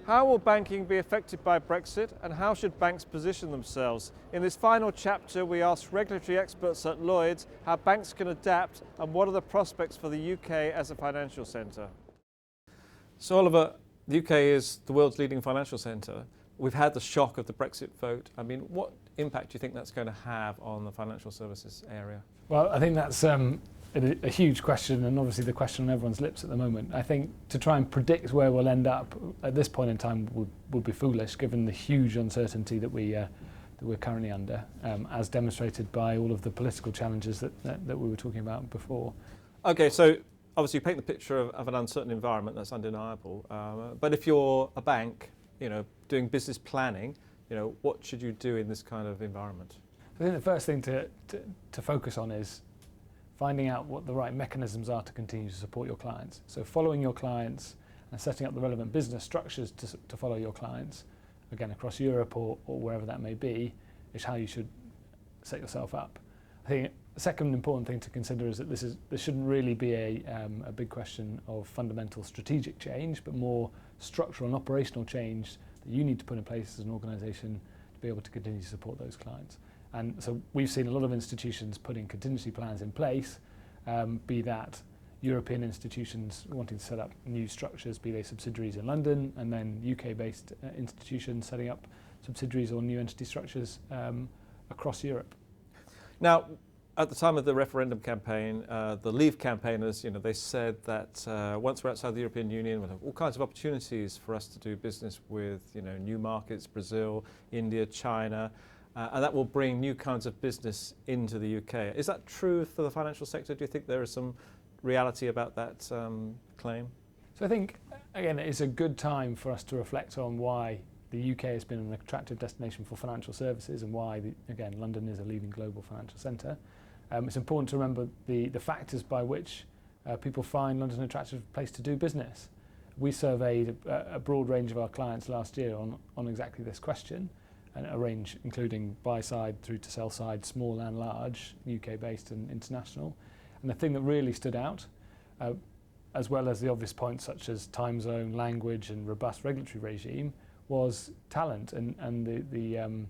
How will banking be affected by Brexit, and how should banks position themselves? In this final chapter, we ask regulatory experts at Lloyds how banks can adapt and what are the prospects for the UK as a financial centre. So Oliver, the UK is the world's leading financial centre. We've had the shock of the Brexit vote. I mean, what impact do you think that's going to have on the financial services area? Well, I think that's a huge question, and obviously the question on everyone's lips at the moment. I think to try and predict where we'll end up at this point in time would be foolish, given the huge uncertainty that we're currently under, as demonstrated by all of the political challenges that we were talking about before. Okay, so obviously you paint the picture of an uncertain environment, that's undeniable. But if you're a bank, doing business planning, what should you do in this kind of environment? I think the first thing to focus on is finding out what the right mechanisms are to continue to support your clients. So following your clients and setting up the relevant business structures to follow your clients, again across Europe or wherever that may be, is how you should set yourself up. I think the second important thing to consider is that this shouldn't really be a big question of fundamental strategic change, but more structural and operational change that you need to put in place as an organisation to be able to continue to support those clients. And so we've seen a lot of institutions putting contingency plans in place, be that European institutions wanting to set up new structures, be they subsidiaries in London, and then UK-based institutions setting up subsidiaries or new entity structures across Europe. Now, at the time of the referendum campaign, the Leave campaigners, they said that once we're outside the European Union, we'll have all kinds of opportunities for us to do business with, new markets, Brazil, India, China, and that will bring new kinds of business into the UK. Is that true for the financial sector? Do you think there is some reality about that claim? So I think, again, it's a good time for us to reflect on why the UK has been an attractive destination for financial services and why, again, London is a leading global financial centre. It's important to remember the factors by which people find London an attractive place to do business. We surveyed a broad range of our clients last year on exactly this question, and a range including buy side through to sell side, small and large, UK based and international. And the thing that really stood out, as well as the obvious points such as time zone, language and robust regulatory regime, was talent and the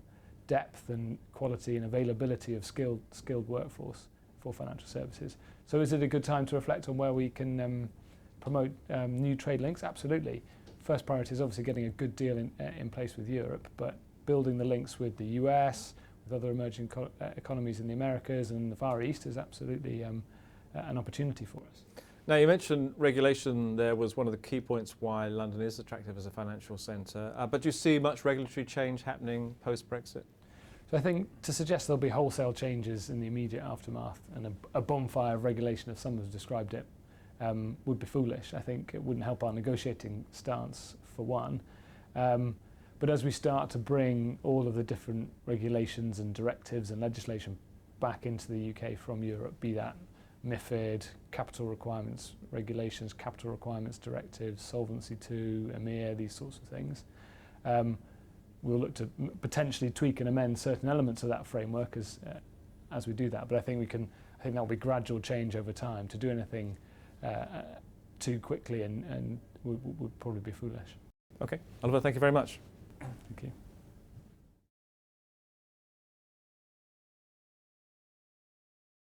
depth and quality and availability of skilled workforce for financial services. So is it a good time to reflect on where we can promote new trade links? Absolutely. First priority is obviously getting a good deal in place with Europe, but building the links with the US, with other emerging economies in the Americas and the Far East is absolutely an opportunity for us. Now, you mentioned regulation there was one of the key points why London is attractive as a financial centre, but do you see much regulatory change happening post-Brexit? So I think to suggest there'll be wholesale changes in the immediate aftermath and a bonfire of regulation, as some have described it, would be foolish. I think it wouldn't help our negotiating stance, for one. But as we start to bring all of the different regulations and directives and legislation back into the UK from Europe, be that MiFID, capital requirements regulations, capital requirements directives, Solvency II, EMIR, these sorts of things, we'll look to potentially tweak and amend certain elements of that framework as we do that. But I think that will be gradual change over time. To do anything too quickly and would probably be foolish. Okay, Oliver, thank you very much.